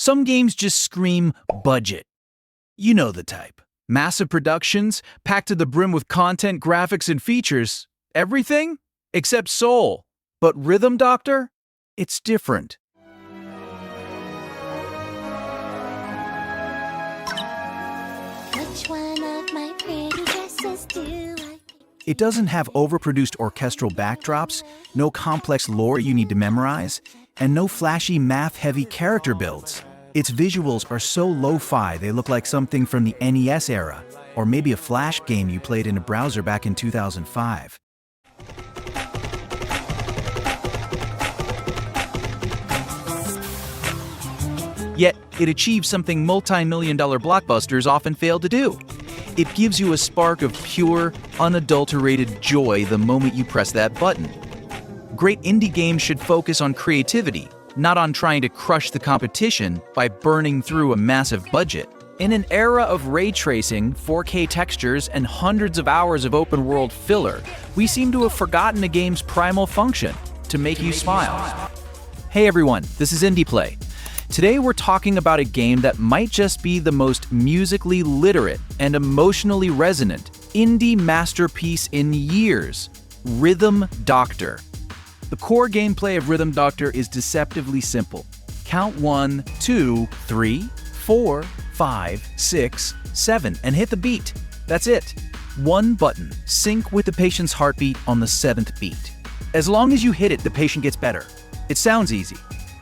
Some games just scream budget. You know the type. Massive productions, packed to the brim with content, graphics, and features. Everything except soul. But Rhythm Doctor? It's different. Which one of my pretty dresses do I pick? It doesn't have overproduced orchestral backdrops, no complex lore you need to memorize, and no flashy math-heavy character builds. Its visuals are so lo-fi they look like something from the NES era, or maybe a Flash game you played in a browser back in 2005. Yet, it achieves something multi-million-dollar blockbusters often fail to do. It gives you a spark of pure, unadulterated joy the moment you press that button. Great indie games should focus on creativity, not on trying to crush the competition by burning through a massive budget. In an era of ray tracing, 4K textures, and hundreds of hours of open-world filler, we seem to have forgotten a game's primal function, to make you smile. Hey everyone, this is Indie Play. Today we're talking about a game that might just be the most musically literate and emotionally resonant indie masterpiece in years, Rhythm Doctor. The core gameplay of Rhythm Doctor is deceptively simple. Count 1, 2, 3, 4, 5, 6, 7, and hit the beat. That's it. One button, sync with the patient's heartbeat on the 7th beat. As long as you hit it, the patient gets better. It sounds easy.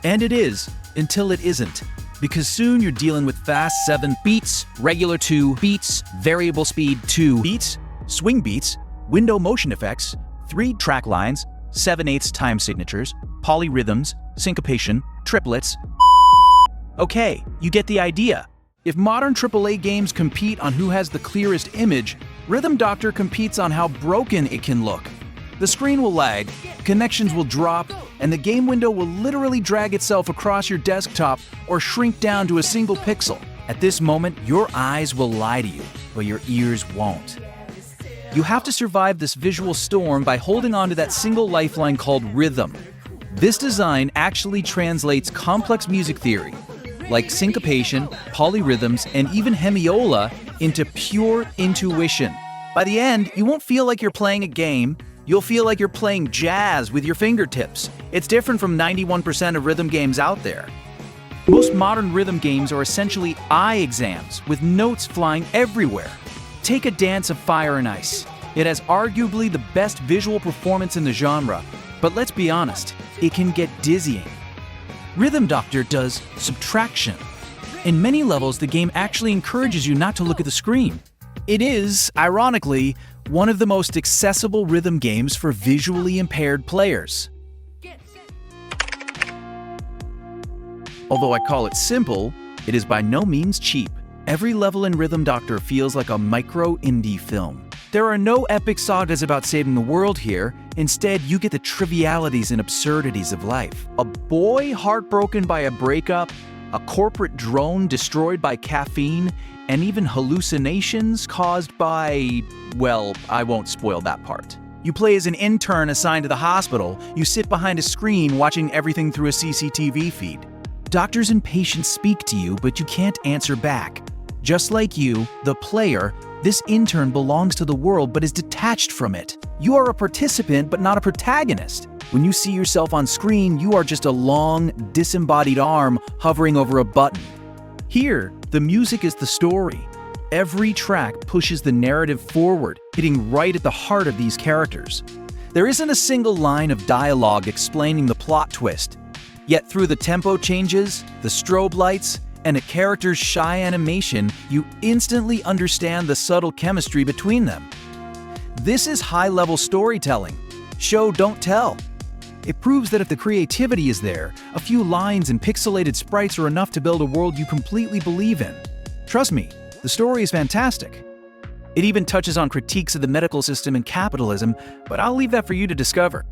And it is, until it isn't. Because soon you're dealing with fast 7 beats, regular 2 beats, variable speed 2 beats, swing beats, window motion effects, 3 track lines, 7/8 time signatures, polyrhythms, syncopation, triplets. Okay, you get the idea. If modern AAA games compete on who has the clearest image, Rhythm Doctor competes on how broken it can look. The screen will lag, connections will drop, and the game window will literally drag itself across your desktop or shrink down to a single pixel. At this moment, your eyes will lie to you, but your ears won't. You have to survive this visual storm by holding on to that single lifeline called rhythm. This design actually translates complex music theory, like syncopation, polyrhythms, and even hemiola, into pure intuition. By the end, you won't feel like you're playing a game, you'll feel like you're playing jazz with your fingertips. It's different from 91% of rhythm games out there. Most modern rhythm games are essentially eye exams, with notes flying everywhere. Take a Dance of Fire and Ice. It has arguably the best visual performance in the genre, but let's be honest, it can get dizzying. Rhythm Doctor does subtraction. In many levels, the game actually encourages you not to look at the screen. It is, ironically, one of the most accessible rhythm games for visually impaired players. Although I call it simple, it is by no means cheap. Every level in Rhythm Doctor feels like a micro indie film. There are no epic sagas about saving the world here. Instead, you get the trivialities and absurdities of life. A boy heartbroken by a breakup, a corporate drone destroyed by caffeine, and even hallucinations caused by, well, I won't spoil that part. You play as an intern assigned to the hospital. You sit behind a screen watching everything through a CCTV feed. Doctors and patients speak to you, but you can't answer back. Just like you, the player, this intern belongs to the world but is detached from it. You are a participant but not a protagonist. When you see yourself on screen, you are just a long, disembodied arm hovering over a button. Here, the music is the story. Every track pushes the narrative forward, hitting right at the heart of these characters. There isn't a single line of dialogue explaining the plot twist. Yet through the tempo changes, the strobe lights, and a character's shy animation, you instantly understand the subtle chemistry between them. This is high-level storytelling. Show, don't tell. It proves that if the creativity is there, a few lines and pixelated sprites are enough to build a world you completely believe in. Trust me, the story is fantastic. It even touches on critiques of the medical system and capitalism, but I'll leave that for you to discover.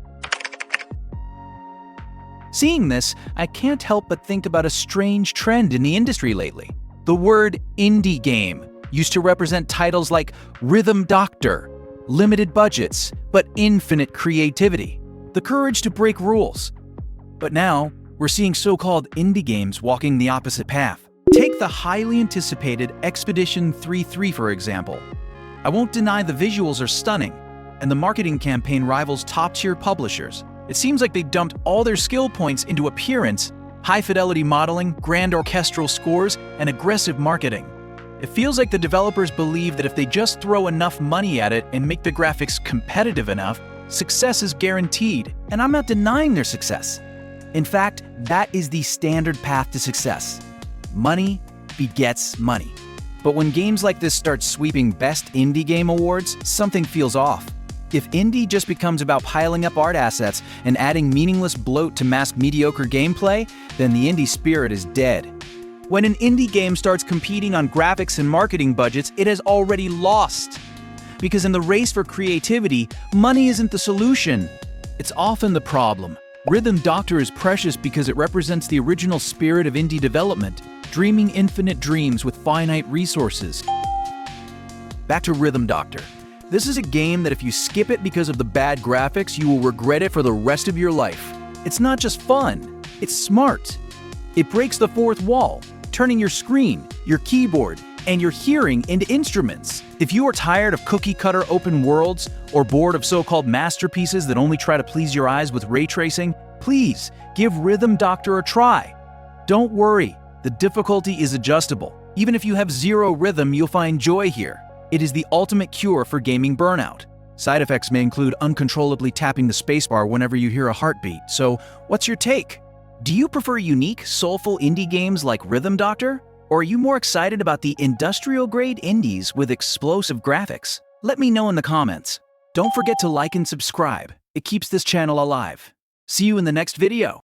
Seeing this, I can't help but think about a strange trend in the industry lately. The word indie game used to represent titles like Rhythm Doctor, limited budgets, but infinite creativity, the courage to break rules. But now, We're seeing so-called indie games walking the opposite path. Take the highly anticipated Expedition 33, for example. I won't deny the visuals are stunning, and the marketing campaign rivals top-tier publishers. It seems like they dumped all their skill points into appearance, high-fidelity modeling, grand orchestral scores, and aggressive marketing. It feels like the developers believe that if they just throw enough money at it and make the graphics competitive enough, success is guaranteed, and I'm not denying their success. In fact, that is the standard path to success. Money begets money. But when games like this start sweeping Best Indie Game Awards, something feels off. If indie just becomes about piling up art assets and adding meaningless bloat to mask mediocre gameplay, then the indie spirit is dead. When an indie game starts competing on graphics and marketing budgets, it has already lost. Because in the race for creativity, money isn't the solution. It's often the problem. Rhythm Doctor is precious because it represents the original spirit of indie development, dreaming infinite dreams with finite resources. Back to Rhythm Doctor. This is a game that if you skip it because of the bad graphics, you will regret it for the rest of your life. It's not just fun, it's smart. It breaks the fourth wall, turning your screen, your keyboard, and your hearing into instruments. If you are tired of cookie-cutter open worlds or bored of so-called masterpieces that only try to please your eyes with ray tracing, please give Rhythm Doctor a try. Don't worry, the difficulty is adjustable. Even if you have zero rhythm, you'll find joy here. It is the ultimate cure for gaming burnout. Side effects may include uncontrollably tapping the spacebar whenever you hear a heartbeat, so what's your take? Do you prefer unique, soulful indie games like Rhythm Doctor? Or are you more excited about the industrial-grade indies with explosive graphics? Let me know in the comments. Don't forget to like and subscribe. It keeps this channel alive. See you in the next video.